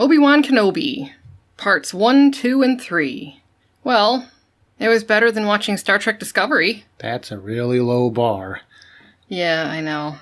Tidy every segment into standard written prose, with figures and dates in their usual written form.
Obi-Wan Kenobi Parts 1, 2, and 3. Well, it was better than watching Star Trek Discovery. That's a really low bar. Yeah, I know.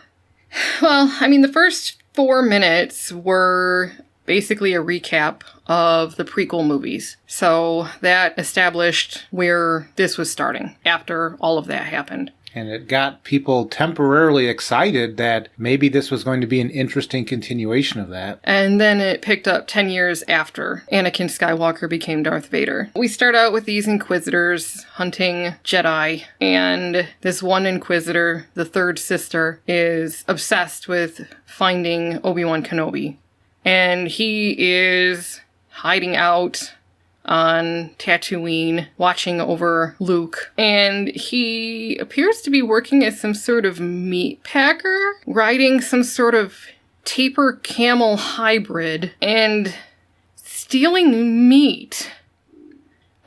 Well, I mean, the first 4 minutes were basically a recap of the prequel movies. So that established where this was starting after all of that happened. And it got people temporarily excited that maybe this was going to be an interesting continuation of that. And then it picked up 10 years after Anakin Skywalker became Darth Vader. We start out with these Inquisitors hunting Jedi, and this one Inquisitor, the third sister, is obsessed with finding Obi-Wan Kenobi. And he is hiding out on Tatooine, watching over Luke. And he appears to be working as some sort of meat packer, riding some sort of taper camel hybrid, and stealing meat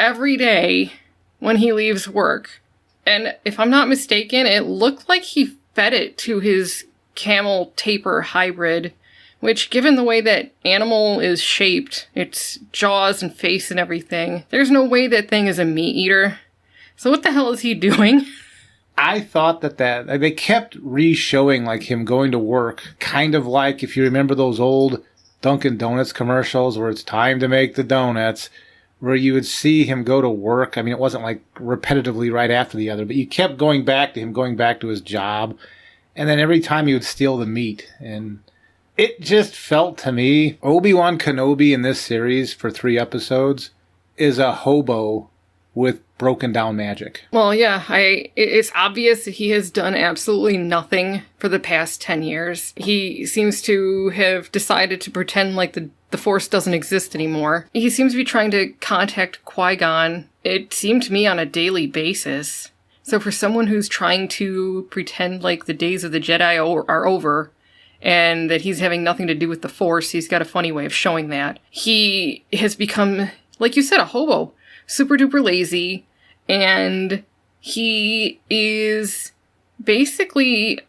every day when he leaves work. And if I'm not mistaken, it looked like he fed it to his camel taper hybrid, which, given the way that animal is shaped, its jaws and face and everything, there's no way that thing is a meat eater. So what the hell is he doing? I thought that they kept re-showing like him going to work, kind of like if you remember those old Dunkin' Donuts commercials where it's time to make the donuts, where you would see him go to work. I mean, it wasn't like repetitively right after the other, but you kept going back to him going back to his job. And then every time he would steal the meat. And it just felt to me, Obi-Wan Kenobi in this series for 3 episodes is a hobo with broken down magic. Well, yeah, it's obvious that he has done absolutely nothing for the past 10 years. He seems to have decided to pretend like the Force doesn't exist anymore. He seems to be trying to contact Qui-Gon, it seemed to me, on a daily basis. So for someone who's trying to pretend like the days of the Jedi are over, and that he's having nothing to do with the Force, he's got a funny way of showing that. He has become, like you said, a hobo. Super duper lazy, and he is basically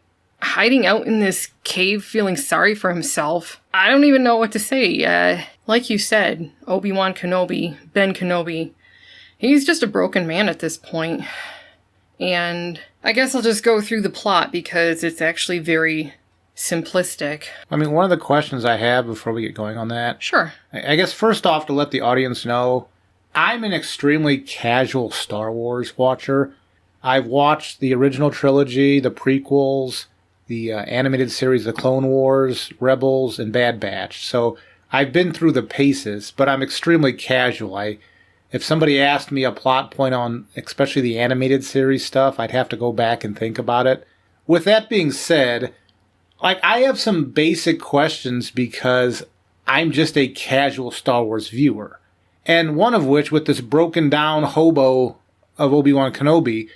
hiding out in this cave feeling sorry for himself. I don't even know what to say. Like you said, Obi-Wan Kenobi, Ben Kenobi, he's just a broken man at this point. And I guess I'll just go through the plot because it's actually very simplistic. I mean, one of the questions I have before we get going on that. Sure. I guess first off, to let the audience know, I'm an extremely casual Star Wars watcher. I've watched the original trilogy, the prequels, the animated series, The Clone Wars, Rebels, and Bad Batch. So I've been through the paces, but I'm extremely casual. If somebody asked me a plot point on especially the animated series stuff, I'd have to go back and think about it. With that being said, I have some basic questions because I'm just a casual Star Wars viewer. And one of which, with this broken down hobo of Obi-Wan Kenobi,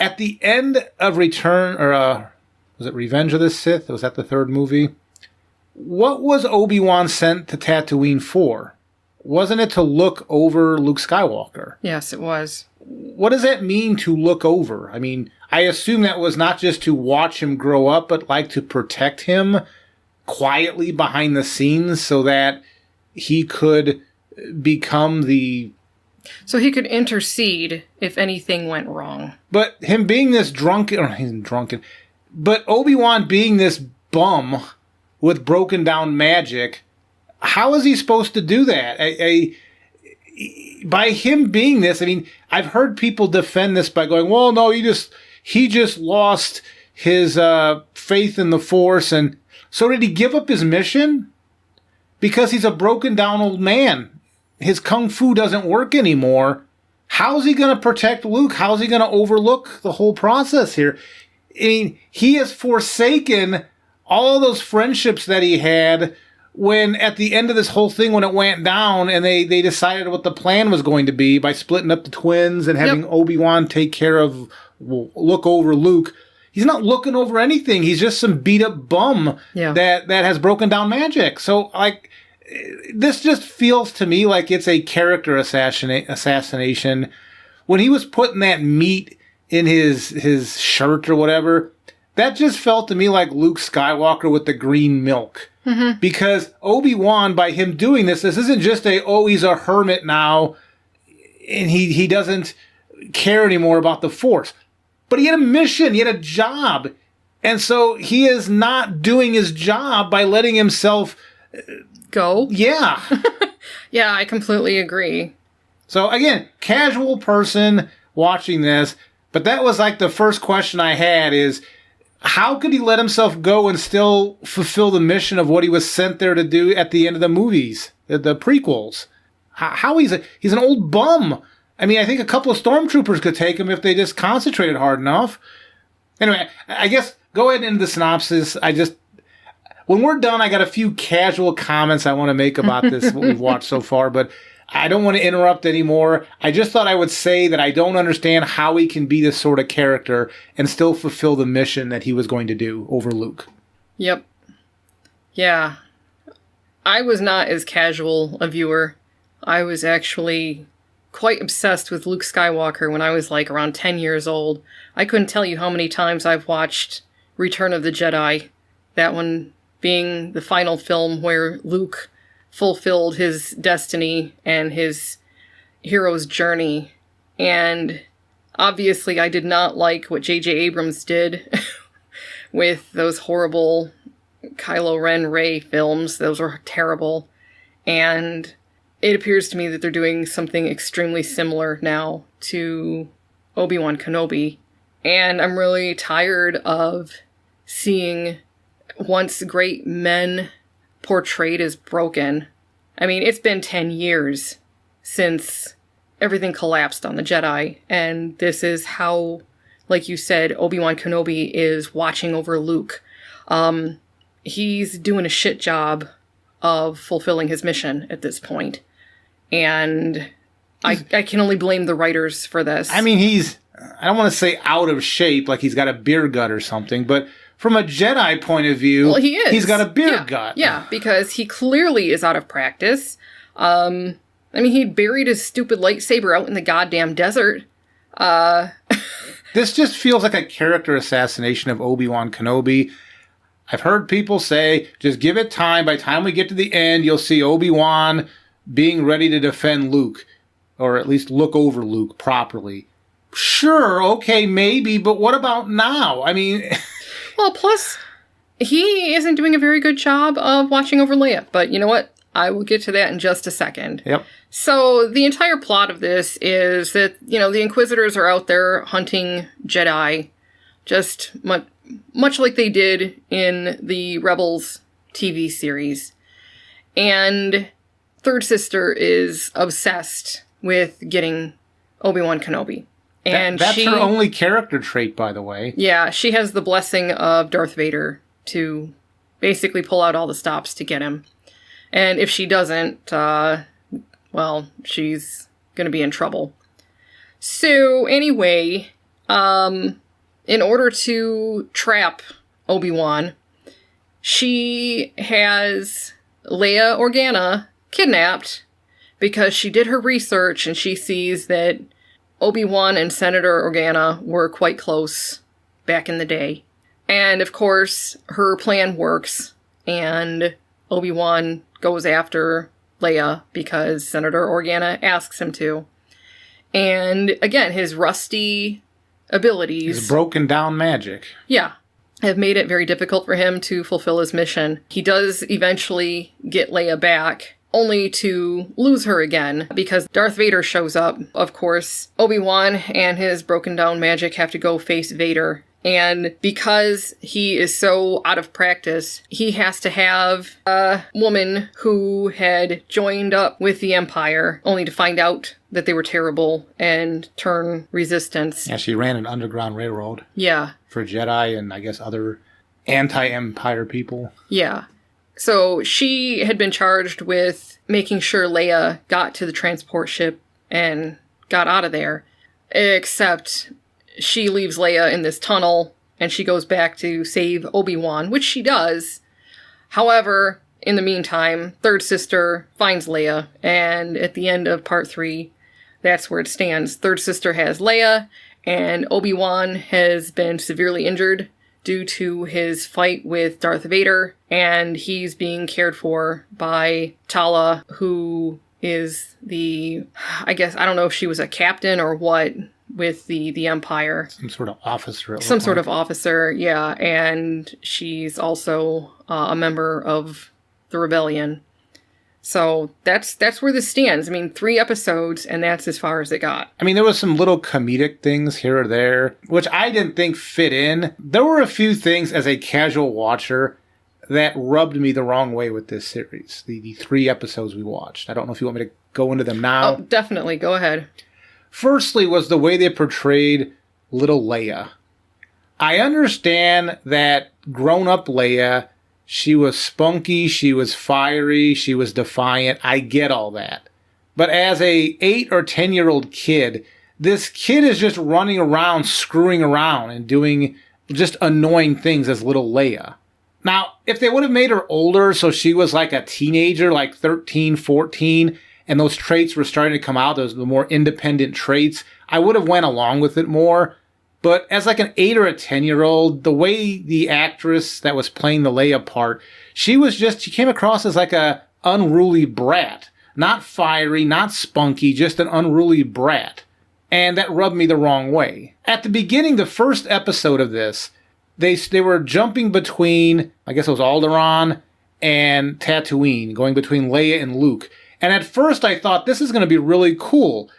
at the end of was it Revenge of the Sith? Was that the 3rd movie? What was Obi-Wan sent to Tatooine for? Wasn't it to look over Luke Skywalker? Yes, it was. What does that mean, to look over? I mean, I assume that was not just to watch him grow up, but like to protect him quietly behind the scenes so that he could become so he could intercede if anything went wrong. But him being this but Obi-Wan being this bum with broken down magic, how is he supposed to do that? By him being this, I mean, I've heard people defend this by going, well, no, he just lost his faith in the Force, and so did he give up his mission? Because he's a broken down old man. His kung fu doesn't work anymore. How's he going to protect Luke? How's he going to overlook the whole process here? I mean, he has forsaken all of those friendships that he had when, at the end of this whole thing, when it went down and they decided what the plan was going to be by splitting up the twins and having Obi-Wan look over Luke. He's not looking over anything. He's just some beat up bum that has broken down magic. So, this just feels to me like it's a character assassination. When he was putting that meat in his shirt or whatever, that just felt to me like Luke Skywalker with the green milk. Because Obi-Wan, by him doing this isn't just he's a hermit now, and he doesn't care anymore about the Force. But he had a mission, he had a job. And so he is not doing his job by letting himself go. Yeah. Yeah, I completely agree. So again, casual person watching this, but that was like the first question I had is, how could he let himself go and still fulfill the mission of what he was sent there to do at the end of the movies, the prequels? How he's an old bum. I mean, I think a couple of stormtroopers could take him if they just concentrated hard enough. Anyway, I guess go ahead into the synopsis. When we're done, I got a few casual comments I want to make about this, what we've watched so far, but I don't want to interrupt anymore. I just thought I would say that I don't understand how he can be this sort of character and still fulfill the mission that he was going to do over Luke. Yep. Yeah. I was not as casual a viewer. I was actually quite obsessed with Luke Skywalker when I was like around 10 years old. I couldn't tell you how many times I've watched Return of the Jedi. That one being the final film where Luke fulfilled his destiny and his hero's journey. And obviously I did not like what J.J. Abrams did with those horrible Kylo Ren Rey films. Those were terrible. And it appears to me that they're doing something extremely similar now to Obi-Wan Kenobi. And I'm really tired of seeing once great men portrayed as broken. I mean, it's been 10 years since everything collapsed on the Jedi, and this is how, like you said, Obi-Wan Kenobi is watching over Luke. He's doing a shit job of fulfilling his mission at this point, and I can only blame the writers for this. I mean, I don't want to say out of shape, like he's got a beer gut or something, but from a Jedi point of view, well, he is. He's got a beer gut. Yeah, because he clearly is out of practice. I mean, he buried his stupid lightsaber out in the goddamn desert. This just feels like a character assassination of Obi-Wan Kenobi. I've heard people say, just give it time. By the time we get to the end, you'll see Obi-Wan being ready to defend Luke, or at least look over Luke properly. Sure, okay, maybe, but what about now? I mean... Well, plus, he isn't doing a very good job of watching over Leia. But you know what? I will get to that in just a second. Yep. So, the entire plot of this is that, the Inquisitors are out there hunting Jedi, just much like they did in the Rebels TV series. And Third Sister is obsessed with getting Obi-Wan Kenobi. And that's her only character trait, by the way. Yeah, she has the blessing of Darth Vader to basically pull out all the stops to get him. And if she doesn't, she's going to be in trouble. So anyway, in order to trap Obi-Wan, she has Leia Organa kidnapped because she did her research and she sees that Obi-Wan and Senator Organa were quite close back in the day. And, of course, her plan works, and Obi-Wan goes after Leia because Senator Organa asks him to. And, again, his rusty abilities... His broken down magic. Yeah. Have made it very difficult for him to fulfill his mission. He does eventually get Leia back, only to lose her again, because Darth Vader shows up. Of course, Obi-Wan and his broken down magic have to go face Vader. And because he is so out of practice, he has to have a woman who had joined up with the Empire, only to find out that they were terrible and turn resistance. Yeah, she ran an underground railroad. Yeah. For Jedi and I guess other anti-Empire people. Yeah. So she had been charged with making sure Leia got to the transport ship and got out of there. Except she leaves Leia in this tunnel and she goes back to save Obi-Wan, which she does. However, in the meantime, Third Sister finds Leia, and at the end of Part 3, that's where it stands. Third Sister has Leia, and Obi-Wan has been severely injured due to his fight with Darth Vader, and he's being cared for by Tala, who is I don't know if she was a captain or what with the Empire. Some sort of officer. Some sort of officer, yeah. And she's also a member of the rebellion. So that's where this stands. I mean, 3 episodes, and that's as far as it got. I mean, there was some little comedic things here or there, which I didn't think fit in. There were a few things as a casual watcher that rubbed me the wrong way with this series. The 3 episodes we watched. I don't know if you want me to go into them now. Oh, definitely. Go ahead. Firstly was the way they portrayed little Leia. I understand that grown-up Leia, she was spunky, she was fiery, she was defiant. I get all that. But as a 8 or 10-year-old kid, this kid is just running around, screwing around, and doing just annoying things as little Leia. Now, if they would have made her older, so she was like a teenager, like 13, 14, and those traits were starting to come out, those the more independent traits, I would have went along with it more. But as like an 8 or a 10-year-old, the way the actress that was playing the Leia part, she came across as like a unruly brat. Not fiery, not spunky, just an unruly brat. And that rubbed me the wrong way. At the beginning, the first episode of this, they were jumping between, I guess it was Alderaan and Tatooine, going between Leia and Luke. And at first I thought, this is going to be really cool.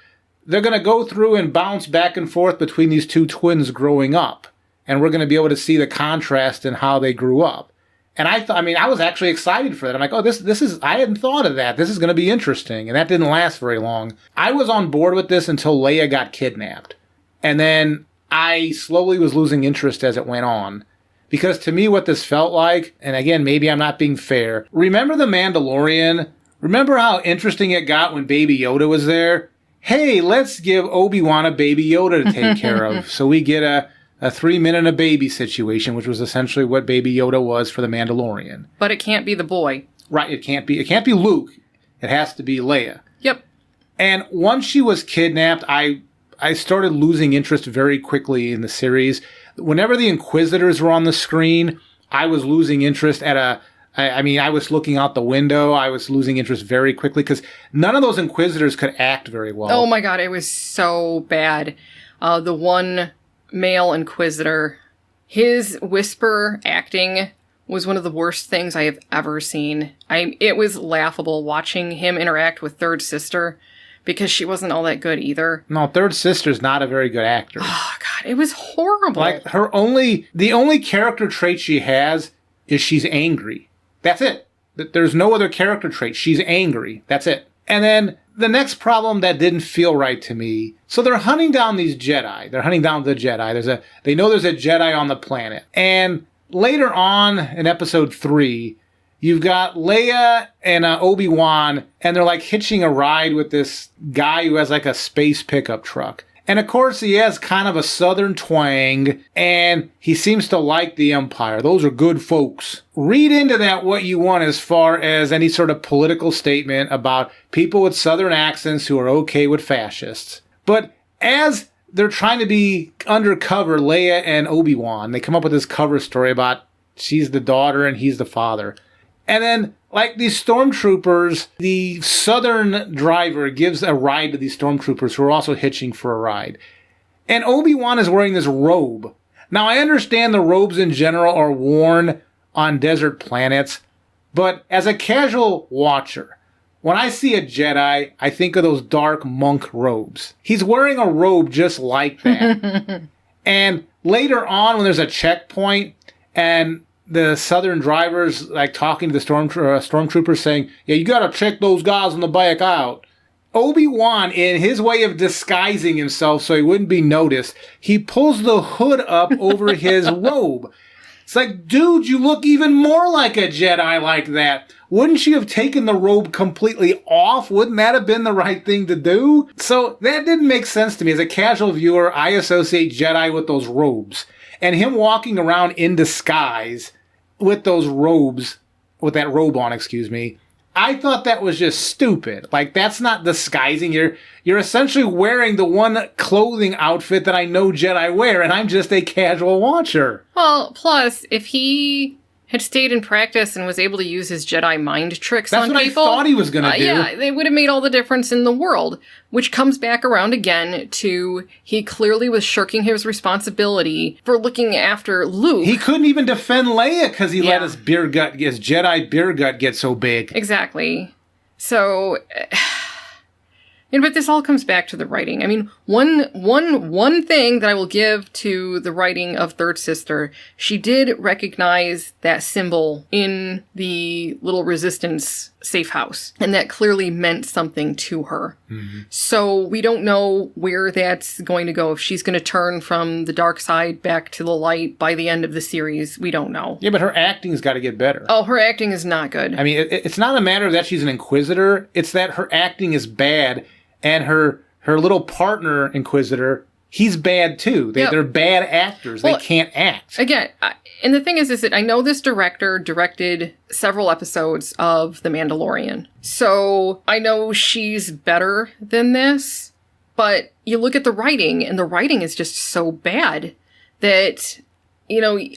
They're going to go through and bounce back and forth between these 2 twins growing up. And we're going to be able to see the contrast in how they grew up. And I was actually excited for that. I'm like, oh, this is, I hadn't thought of that. This is going to be interesting. And that didn't last very long. I was on board with this until Leia got kidnapped. And then I slowly was losing interest as it went on. Because to me, what this felt like, and again, maybe I'm not being fair, remember The Mandalorian? Remember how interesting it got when Baby Yoda was there? Hey, let's give Obi-Wan a Baby Yoda to take care of. So we get a 3-minute a baby situation, which was essentially what Baby Yoda was for The Mandalorian. But it can't be the boy. Right, it can't be Luke. It has to be Leia. Yep. And once she was kidnapped, I started losing interest very quickly in the series. Whenever the Inquisitors were on the screen, I was losing interest I was looking out the window. I was losing interest very quickly because none of those Inquisitors could act very well. Oh my god, it was so bad. The one male Inquisitor, his whisper acting was one of the worst things I have ever seen. It was laughable watching him interact with Third Sister because she wasn't all that good either. No, Third Sister's not a very good actor. Oh god, it was horrible. Like the only character trait she has is she's angry. That's it. There's no other character trait. She's angry. That's it. And then the next problem that didn't feel right to me. So they're hunting down these Jedi. They're hunting down the Jedi. They know there's a Jedi on the planet. And later on in episode 3, you've got Leia and Obi-Wan, and they're like hitching a ride with this guy who has like a space pickup truck. And of course, he has kind of a southern twang, and he seems to like the Empire. Those are good folks. Read into that what you want as far as any sort of political statement about people with southern accents who are okay with fascists. But as they're trying to be undercover, Leia and Obi-Wan, they come up with this cover story about she's the daughter and he's the father. And then, like these stormtroopers, the southern driver gives a ride to these stormtroopers who are also hitching for a ride. And Obi-Wan is wearing this robe. Now, I understand the robes in general are worn on desert planets, but as a casual watcher, when I see a Jedi, I think of those dark monk robes. He's wearing a robe just like that. And later on, when there's a checkpoint, and the southern drivers like talking to the stormtroopers saying, yeah, you gotta check those guys on the back out. Obi-Wan, in his way of disguising himself so he wouldn't be noticed, he pulls the hood up over his robe. It's like, dude, you look even more like a Jedi like that. Wouldn't you have taken the robe completely off? Wouldn't that have been the right thing to do? So that didn't make sense to me. As a casual viewer, I associate Jedi with those robes. And him walking around in disguise with those robes, with that robe on, I thought that was just stupid. Like, that's not disguising. You're essentially wearing the one clothing outfit that I know Jedi wear, and I'm just a casual watcher. Well, plus, if he had stayed in practice and was able to use his Jedi mind tricks on people... That's what I thought he was going to do. Yeah, it would have made all the difference in the world, which comes back around again to he clearly was shirking his responsibility for looking after Luke. He couldn't even defend Leia because he let his Jedi beer gut get so big. Exactly. So... but this all comes back to the writing. I mean, one thing that I will give to the writing of Third Sister, she did recognize that symbol in the little Resistance safe house, and that clearly meant something to her. Mm-hmm. So we don't know where that's going to go. If she's going to turn from the dark side back to the light by the end of the series, we don't know. Yeah, but her acting's got to get better. Oh, her acting is not good. I mean, it's not a matter of that she's an Inquisitor. It's that her acting is bad. And her little partner, Inquisitor, he's bad too. They're bad actors. Well, they can't act. Again, and the thing is that I know this director directed several episodes of The Mandalorian. So I know she's better than this. But you look at the writing, and the writing is just so bad that,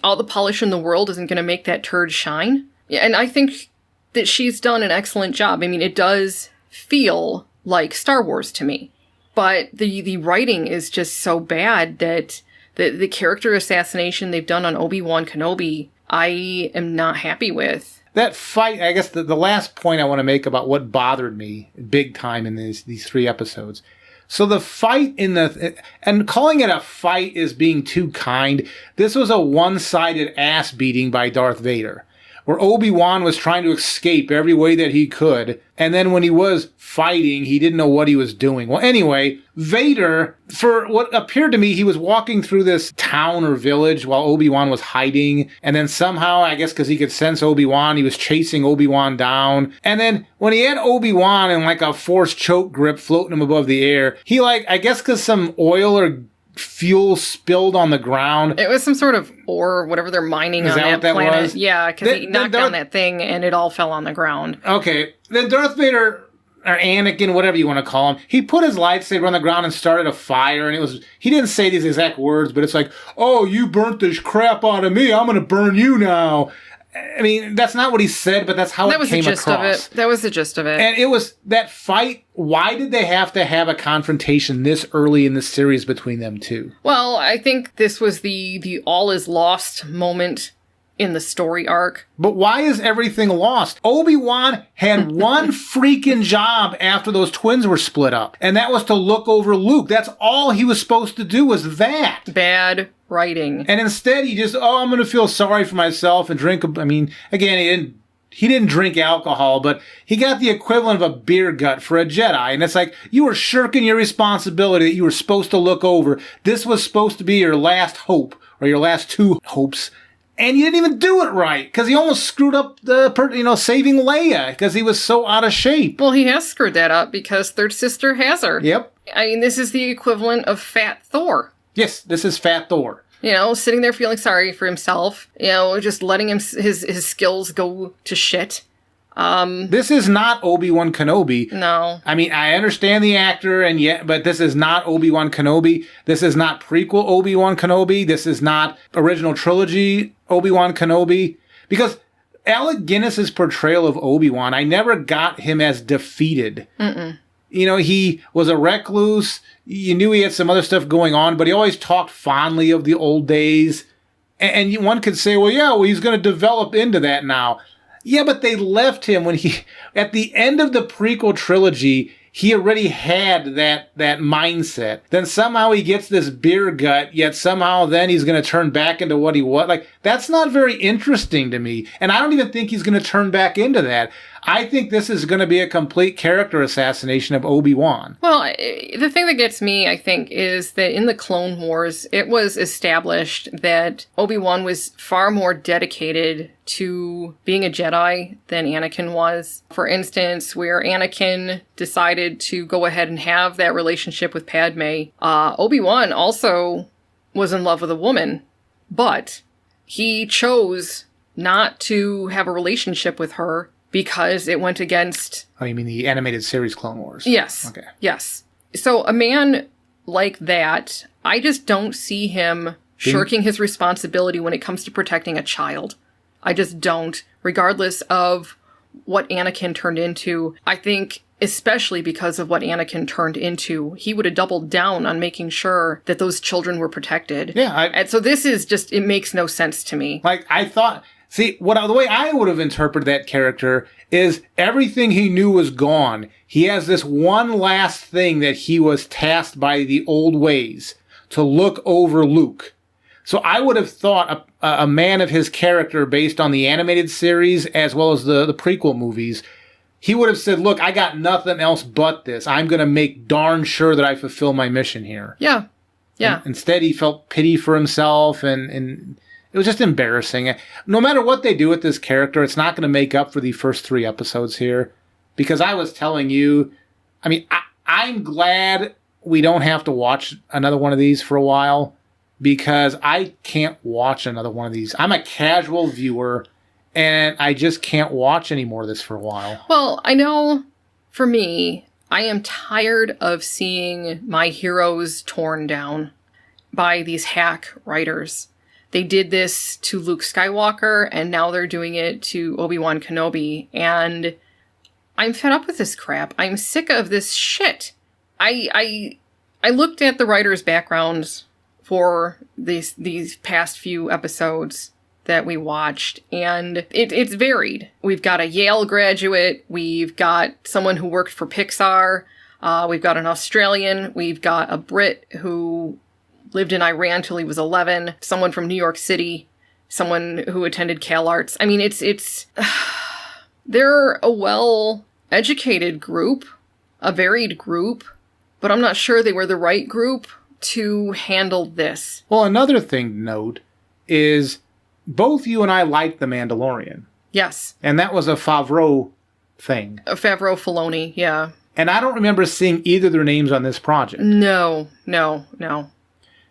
all the polish in the world isn't going to make that turd shine. Yeah, and I think that she's done an excellent job. I mean, it does feel like Star Wars to me. But the writing is just so bad that the character assassination they've done on Obi-Wan Kenobi, I am not happy with. That fight, I guess the last point I want to make about what bothered me big time in these 3 episodes. So the fight and calling it a fight is being too kind. This was a one-sided ass beating by Darth Vader, where Obi-Wan was trying to escape every way that he could. And then when he was fighting, he didn't know what he was doing. Well, anyway, Vader, for what appeared to me, he was walking through this town or village while Obi-Wan was hiding. And then somehow, I guess because he could sense Obi-Wan, he was chasing Obi-Wan down. And then when he had Obi-Wan in like a force choke grip floating him above the air, he I guess because some oil or fuel spilled on the ground. It was some sort of ore, whatever they're mining on that planet. Was? Yeah, because he knocked down that thing and it all fell on the ground. Okay. Then Darth Vader, or Anakin, whatever you want to call him, he put his lightsaber on the ground and started a fire, and he didn't say these exact words, but it's like, oh, you burnt this crap out of me, I'm going to burn you now. I mean, that's not what he said, but that's how it came across. That was the gist of it. And it was that fight. Why did they have to have a confrontation this early in the series between them two? Well, I think this was the all is lost moment in the story arc. But why is everything lost? Obi-Wan had one freaking job after those twins were split up, and that was to look over Luke. That's all he was supposed to do, was that. Bad writing. And instead he just, I'm going to feel sorry for myself and drink. I mean, again, he didn't drink alcohol, but he got the equivalent of a beer gut for a Jedi. And it's like, you were shirking your responsibility that you were supposed to look over. This was supposed to be your last hope, or your last 2 hopes. And you didn't even do it right, because he almost screwed up saving Leia, because he was so out of shape. Well, he has screwed that up, because Third Sister has her. Yep. I mean, this is the equivalent of Fat Thor. Yes, this is Fat Thor. Sitting there feeling sorry for himself, just letting his skills go to shit. This is not Obi-Wan Kenobi. No. I mean, I understand the actor, but this is not Obi-Wan Kenobi. This is not prequel Obi-Wan Kenobi. This is not original trilogy Obi-Wan Kenobi. Because Alec Guinness's portrayal of Obi-Wan, I never got him as defeated. Mm-mm. He was a recluse. You knew he had some other stuff going on, but he always talked fondly of the old days. And one could say, well, he's going to develop into that now. Yeah, but they left him when at the end of the prequel trilogy, he already had that mindset. Then somehow he gets this beer gut, yet somehow then he's going to turn back into what he was. Like, that's not very interesting to me. And I don't even think he's going to turn back into that. I think this is going to be a complete character assassination of Obi-Wan. Well, the thing that gets me, I think, is that in the Clone Wars, it was established that Obi-Wan was far more dedicated to being a Jedi than Anakin was. For instance, where Anakin decided to go ahead and have that relationship with Padme, Obi-Wan also was in love with a woman, but he chose not to have a relationship with her because it went against... Oh, you mean the animated series Clone Wars? Yes. Okay. Yes. So a man like that, I just don't see him shirking his responsibility when it comes to protecting a child. I just don't, regardless of what Anakin turned into. I think, especially because of what Anakin turned into, he would have doubled down on making sure that those children were protected. Yeah. And so this is just, it makes no sense to me. Like, I thought... See, the way I would have interpreted that character is everything he knew was gone. He has this one last thing that he was tasked by the old ways to look over Luke. So I would have thought a man of his character based on the animated series as well as the prequel movies, he would have said, look, I got nothing else but this. I'm going to make darn sure that I fulfill my mission here. Yeah. Yeah. And instead, he felt pity for himself and it was just embarrassing. No matter what they do with this character, it's not going to make up for the first 3 episodes here. Because I was telling you, I mean, I'm glad we don't have to watch another one of these for a while. Because I can't watch another one of these. I'm a casual viewer, and I just can't watch any more of this for a while. Well, I know, for me, I am tired of seeing my heroes torn down by these hack writers. They did this to Luke Skywalker, and now they're doing it to Obi-Wan Kenobi, and I'm fed up with this crap. I'm sick of this shit. I looked at the writers' backgrounds for these past few episodes that we watched, and it's varied. We've got a Yale graduate, we've got someone who worked for Pixar, we've got an Australian, we've got a Brit who lived in Iran till he was 11, someone from New York City, someone who attended Cal Arts. I mean, it's they're a well-educated group, a varied group, but I'm not sure they were the right group to handle this. Well, another thing to note is both you and I liked The Mandalorian. Yes. And that was a Favreau thing. A Favreau Filoni, yeah. And I don't remember seeing either of their names on this project. No.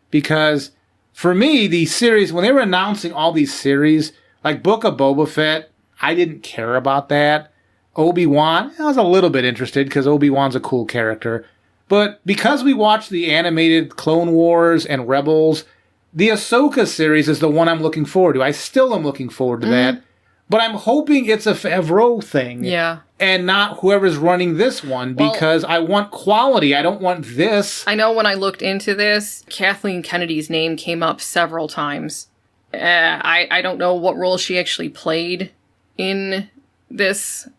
Because for me, the series, when they were announcing all these series, like Book of Boba Fett, I didn't care about that. Obi-Wan, I was a little bit interested because Obi-Wan's a cool character. But because we watched the animated Clone Wars and Rebels, the Ahsoka series is the one I'm looking forward to. I still am looking forward to that. But I'm hoping it's a Favreau thing. Yeah. And not whoever's running this one, because I want quality. I don't want this. I know when I looked into this, Kathleen Kennedy's name came up several times. I don't know what role she actually played in this,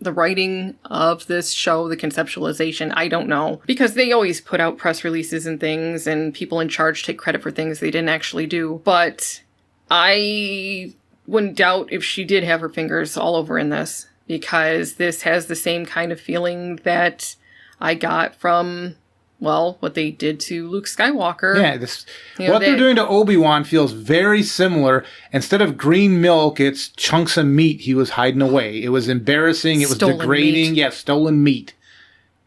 the writing of this show, the conceptualization. I don't know. Because they always put out press releases and things, and people in charge take credit for things they didn't actually do. But I wouldn't doubt if she did have her fingers all over in this, because this has the same kind of feeling that I got from, well, what they did to Luke Skywalker. Yeah, what they're doing to Obi-Wan feels very similar. Instead of green milk, it's chunks of meat he was hiding away. It was embarrassing. It was degrading. Yeah, stolen meat.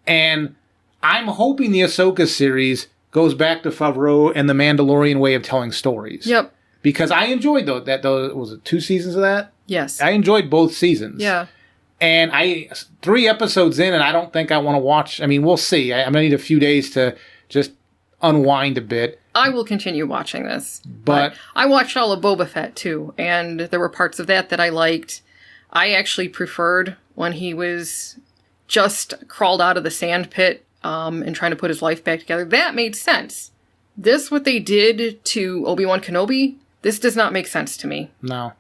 And I'm hoping the Ahsoka series goes back to Favreau and the Mandalorian way of telling stories. Yep. Because I enjoyed those, was it 2 seasons of that? Yes. I enjoyed both seasons. Yeah. And 3 episodes in, and I don't think I want to watch. I mean, we'll see. I'm going to need a few days to just unwind a bit. I will continue watching this. But I watched all of Boba Fett, too, and there were parts of that I liked. I actually preferred when he was just crawled out of the sand pit and trying to put his life back together. That made sense. This, what they did to Obi-Wan Kenobi, this does not make sense to me. No.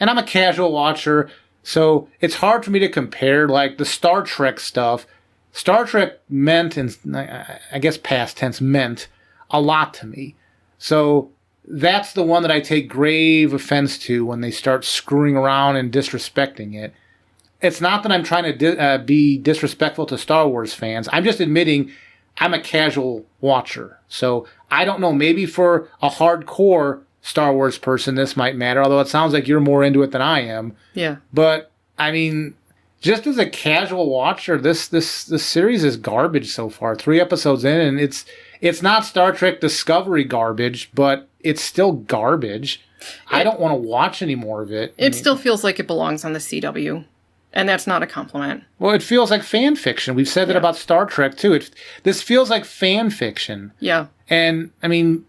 And I'm a casual watcher, so it's hard for me to compare, like, the Star Trek stuff. Star Trek meant, and I guess past tense, meant a lot to me. So that's the one that I take grave offense to when they start screwing around and disrespecting it. It's not that I'm trying to be disrespectful to Star Wars fans. I'm just admitting I'm a casual watcher. So I don't know, maybe for a hardcore Star Wars person this might matter, although it sounds like you're more into it than I am. Yeah. But, I mean, just as a casual watcher, this series is garbage so far. 3 episodes in, and it's not Star Trek Discovery garbage, but it's still garbage. I don't want to watch any more of it. It still feels like it belongs on the CW. And that's not a compliment. Well, it feels like fan fiction. We've said that about Star Trek, too. This feels like fan fiction. Yeah. And, I mean,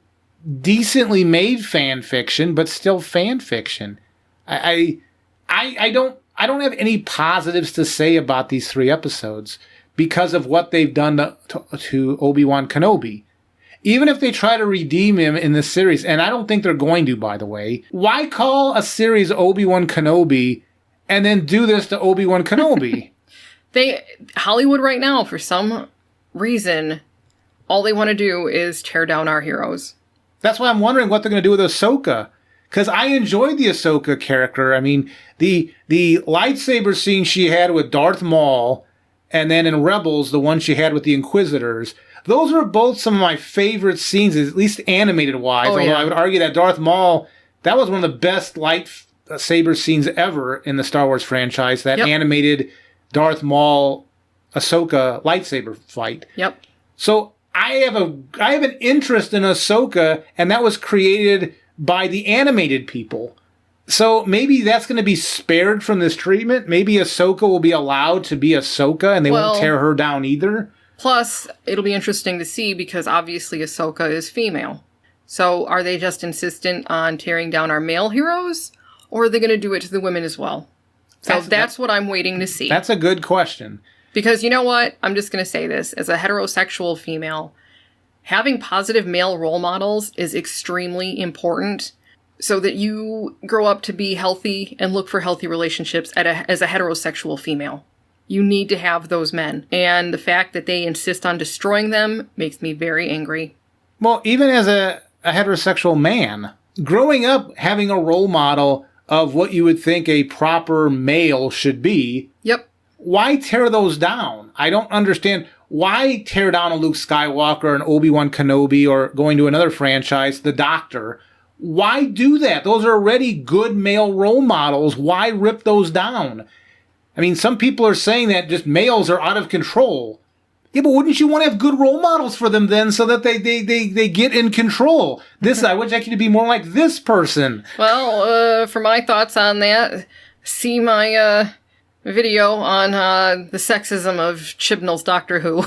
decently made fan fiction, but still fan fiction. I don't have any positives to say about these 3 episodes because of what they've done to Obi-Wan Kenobi. Even if they try to redeem him in this series, and I don't think they're going to, by the way, why call a series Obi-Wan Kenobi and then do this to Obi-Wan Kenobi? Hollywood right now, for some reason, all they want to do is tear down our heroes. That's why I'm wondering what they're going to do with Ahsoka. Because I enjoyed the Ahsoka character. I mean, the lightsaber scene she had with Darth Maul, and then in Rebels, the one she had with the Inquisitors, those were both some of my favorite scenes, at least animated-wise. Although I would argue that Darth Maul, that was one of the best lightsaber scenes ever in the Star Wars franchise, that animated Darth Maul Ahsoka lightsaber fight. Yep. So I have an interest in Ahsoka, and that was created by the animated people. So maybe that's going to be spared from this treatment. Maybe Ahsoka will be allowed to be Ahsoka, and they won't tear her down either. Plus, it'll be interesting to see because obviously Ahsoka is female. So are they just insistent on tearing down our male heroes? Or are they going to do it to the women as well? So that's what I'm waiting to see. That's a good question. Because you know what? I'm just going to say this. As a heterosexual female, having positive male role models is extremely important so that you grow up to be healthy and look for healthy relationships as a heterosexual female. You need to have those men. And the fact that they insist on destroying them makes me very angry. Well, even as a heterosexual man, growing up having a role model of what you would think a proper male should be. Yep. Why tear those down? I don't understand. Why tear down a Luke Skywalker, an Obi-Wan Kenobi, or going to another franchise, the Doctor? Why do that? Those are already good male role models. Why rip those down? I mean, some people are saying that just males are out of control. Yeah, but wouldn't you want to have good role models for them then so that they get in control? I would like you to be more like this person. Well, for my thoughts on that, see my video on the sexism of Chibnall's Doctor Who.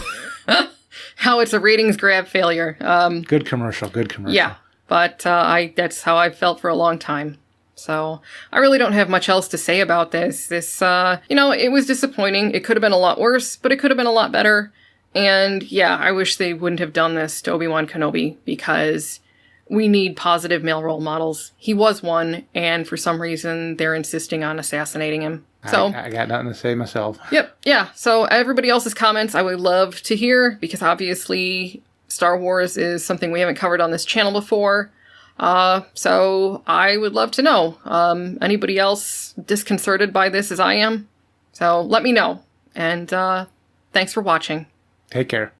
How it's a ratings grab failure. Good commercial. Yeah, but that's how I felt for a long time. So I really don't have much else to say about this. It was disappointing. It could have been a lot worse, but it could have been a lot better. And yeah, I wish they wouldn't have done this to Obi-Wan Kenobi because we need positive male role models. He was one, and for some reason they're insisting on assassinating him. So I got nothing to say myself. Yep, yeah. So everybody else's comments I would love to hear because obviously Star Wars is something we haven't covered on this channel before. So I would love to know. Anybody else disconcerted by this as I am? So let me know. And thanks for watching. Take care.